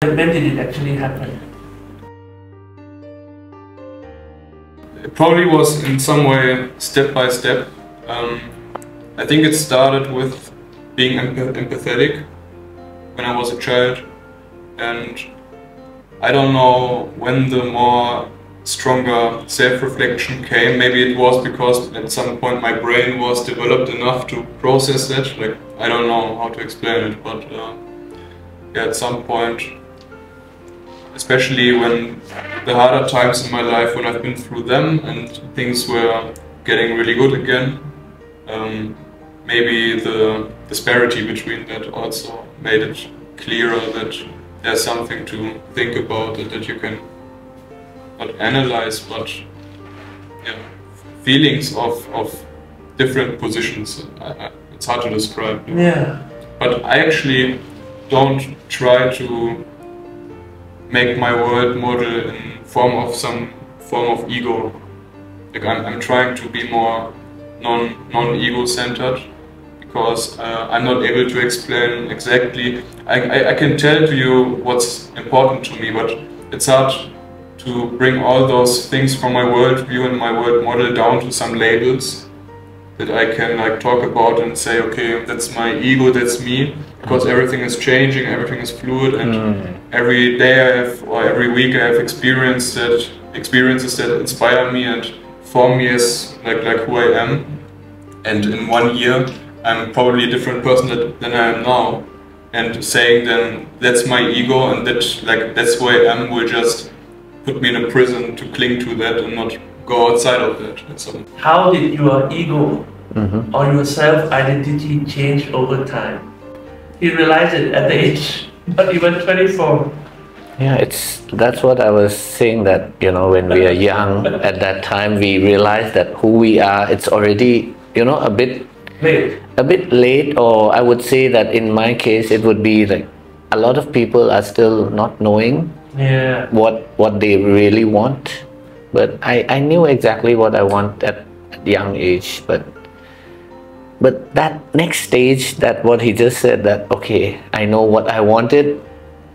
When did it actually happen? It probably was in some way step by step. I think it started with being empathetic when I was a child, and I don't know when the more stronger self-reflection came. Maybe it was because at some point my brain was developed enough to process that. Like, I don't know how to explain it, but yeah, at some point, especially when the harder times in my life, when I've been through them and things were getting really good again, maybe the disparity between that also made it clearer that there's something to think about and that you can not analyze, but yeah, feelings of different positions. It's hard to describe. Yeah. But I actually don't try to make my world model in form of some form of ego. Like I'm trying to be more non-ego centered, because I'm not able to explain exactly. I can tell to you what's important to me, but it's hard to bring all those things from my worldview and my world model down to some labels that I can like talk about and say, okay, that's my ego, that's me, because everything is changing, everything is fluid, and every day I have, or every week I have experiences that inspire me and form me as like who I am. And in 1 year, I'm probably a different person than I am now. And saying then that's my ego and that's who I am will just put me in a prison to cling to that and not go outside of that. So, how did your ego or your self-identity change over time? You realized it at the age not even 24. Yeah, that's what I was saying, that when we are young, at that time we realize that who we are, it's already a bit late, or I would say that in my case it would be like a lot of people are still not knowing what they really want. But I knew exactly what I want at young age, but that next stage, that what he just said, that okay, I know what I wanted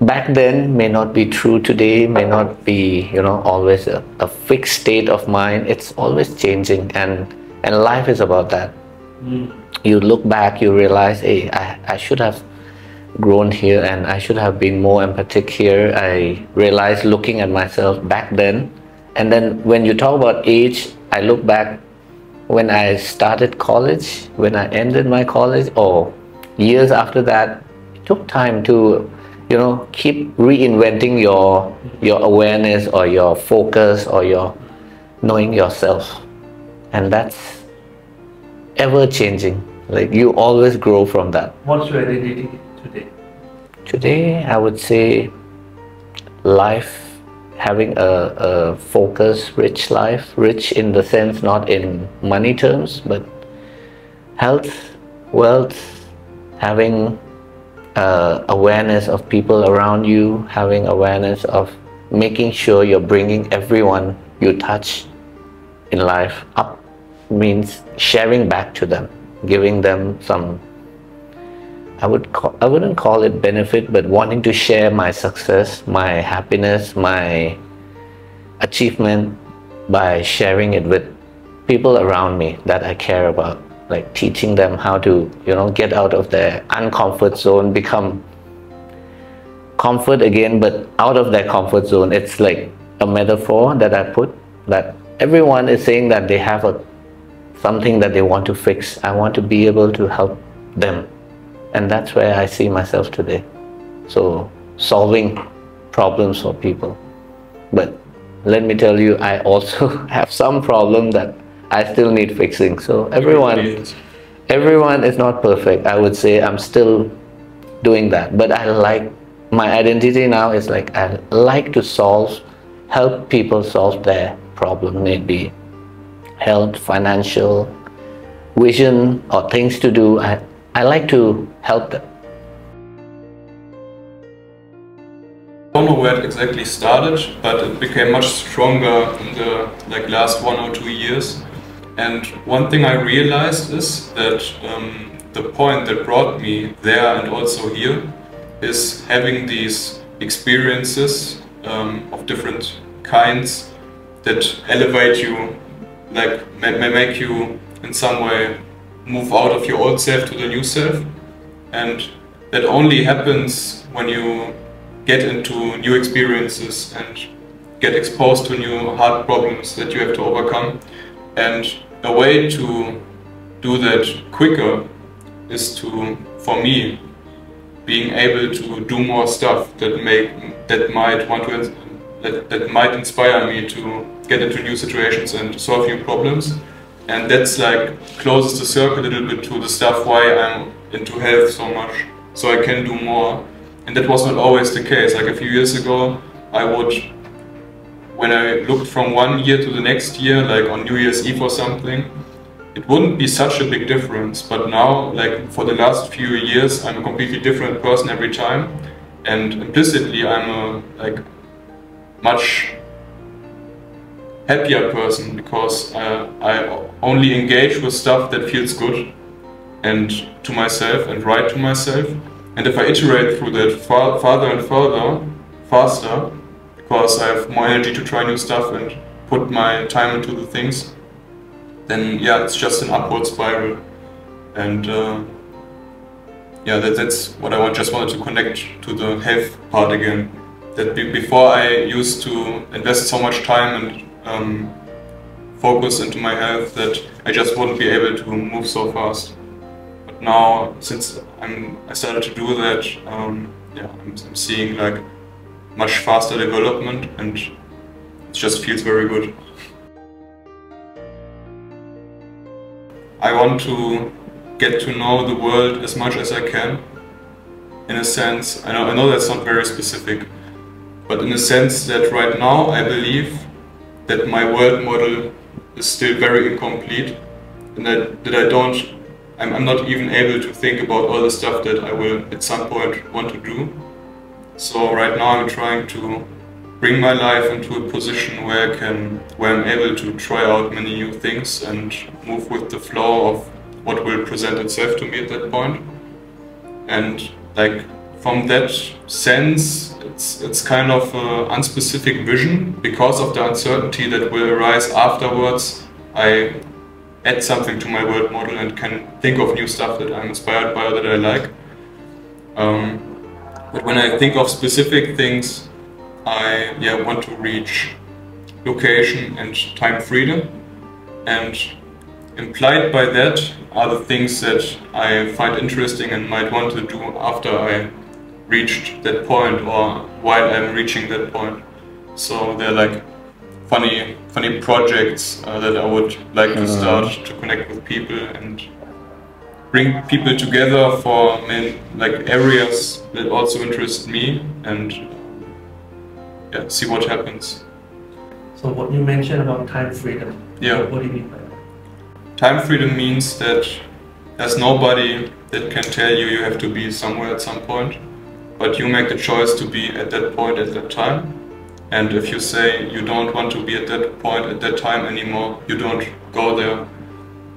back then may not be true today, may not be always a fixed state of mind. It's always changing, and life is about that. You look back, you realize, hey, I should have grown here, and I should have been more empathic here. I realized looking at myself back then. And then when you talk about age, I look back when I started college, when I ended my college, or years after that. It took time to keep reinventing your awareness or your focus or your knowing yourself. And that's ever changing. Like, you always grow from that. What's your identity today? Today, I would say life, having a focused, rich life. Rich in the sense not in money terms, but health, wealth, having awareness of people around you, having awareness of making sure you're bringing everyone you touch in life up, means sharing back to them, giving them some, I wouldn't call it benefit, but wanting to share my success, my happiness, my achievement by sharing it with people around me that I care about, like teaching them how to get out of their uncomfort zone, become comfort again, but out of their comfort zone. It's like a metaphor that I put, that everyone is saying that they have something that they want to fix. I want to be able to help them. And that's where I see myself today. So, solving problems for people. But let me tell you, I also have some problem that I still need fixing. So everyone is not perfect. I would say I'm still doing that. But I like, my identity now is like, I like to help people solve their problem. Maybe health, financial, vision, or things to do. I like to help them. I don't know where it exactly started, but it became much stronger in the last 1 or 2 years. And one thing I realized is that the point that brought me there and also here is having these experiences of different kinds that elevate you, like may make you in some way move out of your old self to the new self, and that only happens when you get into new experiences and get exposed to new hard problems that you have to overcome. And a way to do that quicker is to, for me, being able to do more stuff that might inspire me to get into new situations and solve new problems. And that's like closes the circle a little bit to the stuff why I'm into health so much, so I can do more. And that was not always the case. Like a few years ago, I would, when I looked from one year to the next year, like on New Year's Eve or something, it wouldn't be such a big difference. But now, like for the last few years, I'm a completely different person every time, and implicitly I'm a much happier person, because I only engage with stuff that feels good and to myself and right to myself. And if I iterate through that farther and further, faster, because I have more energy to try new stuff and put my time into the things, then yeah, it's just an upward spiral. And yeah, that's what I just wanted to connect to the health part again. That before I used to invest so much time and focus into my health that I just wouldn't be able to move so fast. But now, since I started to do that, yeah, I'm seeing like much faster development, and it just feels very good. I want to get to know the world as much as I can. In a sense, I know that's not very specific, but in a sense that right now I believe that my world model is still very incomplete, and that I'm not even able to think about all the stuff that I will at some point want to do. So right now I'm trying to bring my life into a position where I'm able to try out many new things and move with the flow of what will present itself to me at that point. And like from that sense, it's kind of an unspecific vision. Because of the uncertainty that will arise afterwards, I add something to my world model and can think of new stuff that I'm inspired by or that I like. But when I think of specific things, I want to reach location and time freedom, and implied by that are the things that I find interesting and might want to do after I reached that point or while I'm reaching that point. So they're like funny projects that I would like to start to connect with people and bring people together for like areas that also interest me, and yeah, see what happens. So what you mentioned about time freedom, what do you mean by that? Time freedom means that there's nobody that can tell you you have to be somewhere at some point, but you make the choice to be at that point at that time. And if you say you don't want to be at that point at that time anymore, you don't go there.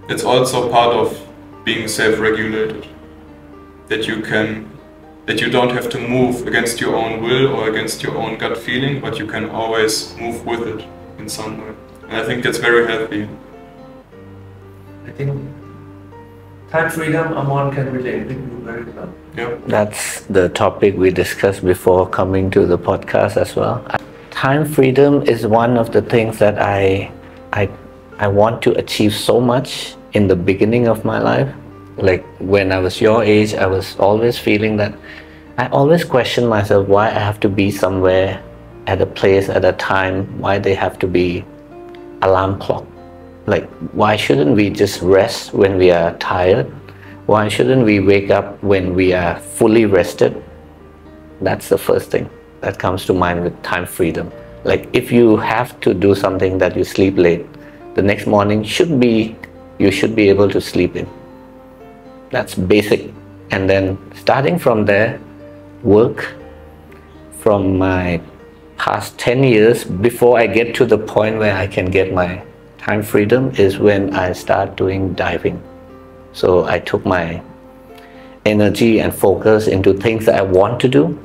It's also part of being self-regulated, that you don't have to move against your own will or against your own gut feeling, but you can always move with it in some way. And I think that's very healthy. I think time freedom, Amon can relate with you very well. Yeah. That's the topic we discussed before coming to the podcast as well. Time freedom is one of the things that I want to achieve so much in the beginning of my life. Like when I was your age, I was always feeling that I always question myself why I have to be somewhere at a place at a time, why they have to be alarm clock. Like, why shouldn't we just rest when we are tired? Why shouldn't we wake up when we are fully rested? That's the first thing that comes to mind with time freedom. Like, if you have to do something that you sleep late, the next morning you should be able to sleep in. That's basic. And then starting from there, work from my past 10 years before I get to the point where I can get my time freedom is when I start doing diving. So I took my energy and focus into things that I want to do.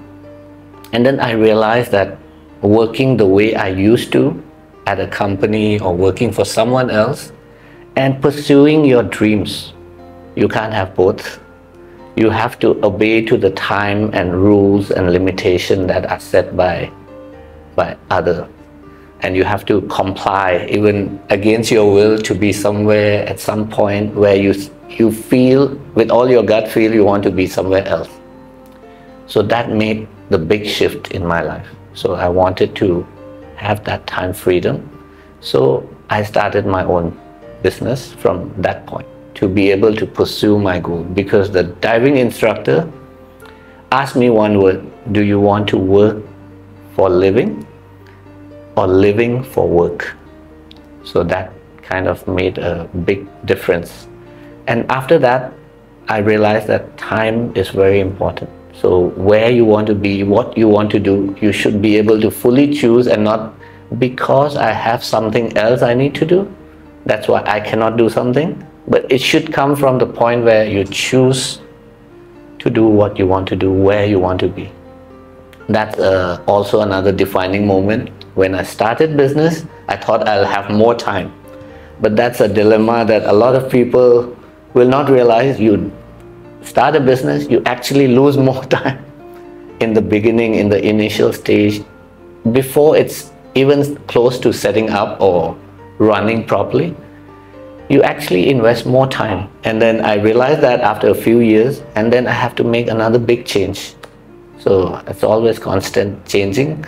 And then I realized that working the way I used to at a company or working for someone else and pursuing your dreams, you can't have both. You have to obey to the time and rules and limitations that are set by other. And you have to comply even against your will to be somewhere at some point where you feel with all your gut feel you want to be somewhere else. So that made the big shift in my life. So I wanted to have that time freedom. So I started my own business from that point to be able to pursue my goal, because the diving instructor asked me one word: do you want to work for a living or living for work? So that kind of made a big difference. And after that, I realized that time is very important. So where you want to be, what you want to do, you should be able to fully choose, and not because I have something else I need to do, that's why I cannot do something. But it should come from the point where you choose to do what you want to do, where you want to be. That's also another defining moment. When I started business, I thought I'll have more time. But that's a dilemma that a lot of people will not realize. You start a business, you actually lose more time in the beginning, in the initial stage, before it's even close to setting up or running properly. You actually invest more time. And then I realized that after a few years, and then I have to make another big change. So it's always constant changing,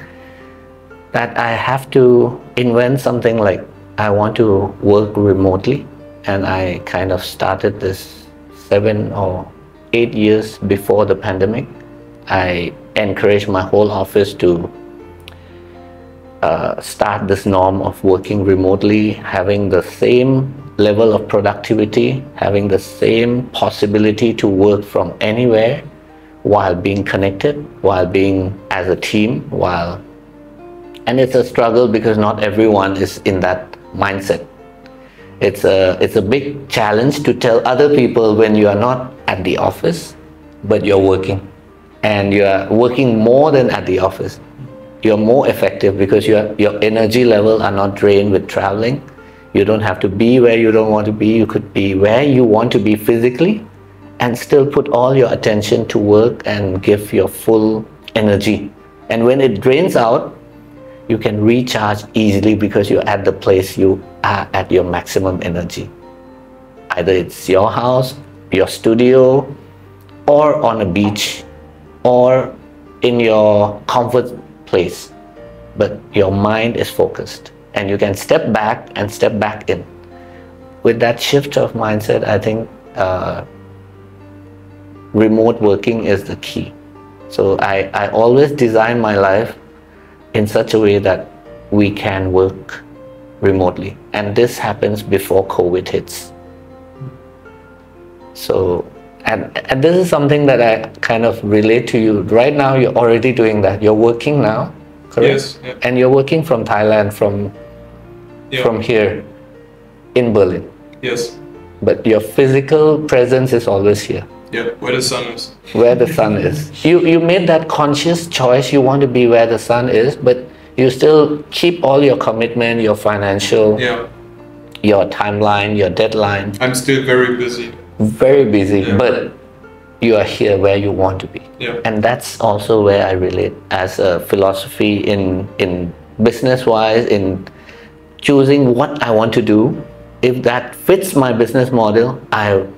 that I have to invent something like I want to work remotely. And I kind of started this 7 or 8 years before the pandemic. I encouraged my whole office to start this norm of working remotely, having the same level of productivity, having the same possibility to work from anywhere while being connected, while being as a team, and it's a struggle because not everyone is in that mindset. It's a big challenge to tell other people when you are not at the office, but you're working, and you are working more than at the office. You're more effective because your energy level are not drained with traveling. You don't have to be where you don't want to be. You could be where you want to be physically and still put all your attention to work and give your full energy. And when it drains out, you can recharge easily because you're at the place you are at your maximum energy. Either it's your house, your studio, or on a beach, or in your comfort place. But your mind is focused, and you can step back and step back in. With that shift of mindset, I think remote working is the key. So I always design my life in such a way that we can work remotely. And this happens before COVID hits. So, and this is something that I kind of relate to you. Right now, you're already doing that. You're working now, correct? Yes. Yeah. And you're working from Thailand, from here in Berlin. Yes. But your physical presence is always here. Yeah, where the sun is. Where the sun is. You made that conscious choice. You want to be where the sun is, but you still keep all your commitment, your financial, your timeline, your deadline. I'm still very busy. Very busy, but you are here where you want to be. Yeah. And that's also where I relate as a philosophy in business-wise, in choosing what I want to do. If that fits my business model, I'll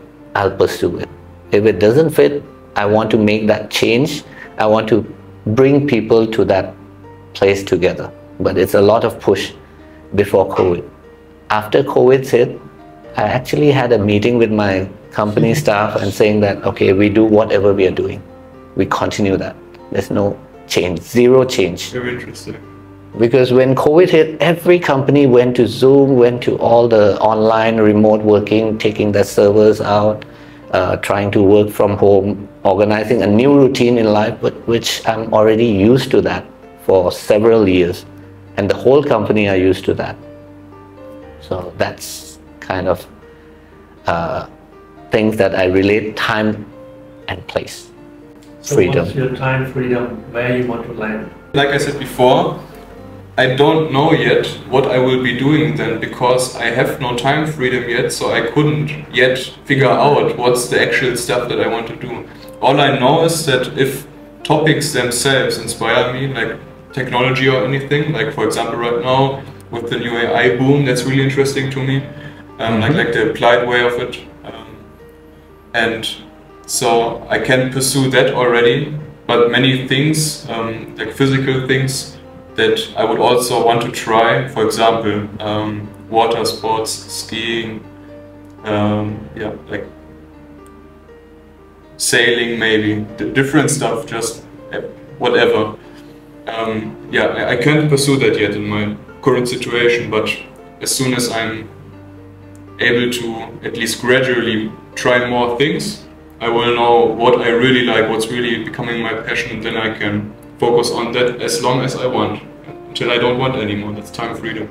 pursue it. If it doesn't fit, I want to make that change. I want to bring people to that place together. But it's a lot of push before COVID. After COVID hit, I actually had a meeting with my company staff and saying that, okay, we do whatever we are doing. We continue that. There's no change, zero change. Very interesting. Because when COVID hit, every company went to Zoom, went to all the online remote working, taking their servers out, trying to work from home, organizing a new routine in life, but which I'm already used to that for several years. And the whole company are used to that. So that's kind of things that I relate time and place. So freedom. what's your time freedom? Where you want to land? Like I said before, I don't know yet what I will be doing then, because I have no time freedom yet, so I couldn't yet figure out what's the actual stuff that I want to do. All I know is that if topics themselves inspire me, like technology or anything, like for example right now with the new AI boom, that's really interesting to me, like the applied way of it, and so I can pursue that already. But many things, like physical things, that I would also want to try, for example, water sports, skiing, yeah, like sailing maybe, different stuff, just whatever. Yeah, I can't pursue that yet in my current situation, but as soon as I'm able to at least gradually try more things, I will know what I really like, what's really becoming my passion, and then I can focus on that as long as I want, until I don't want anymore. That's time freedom.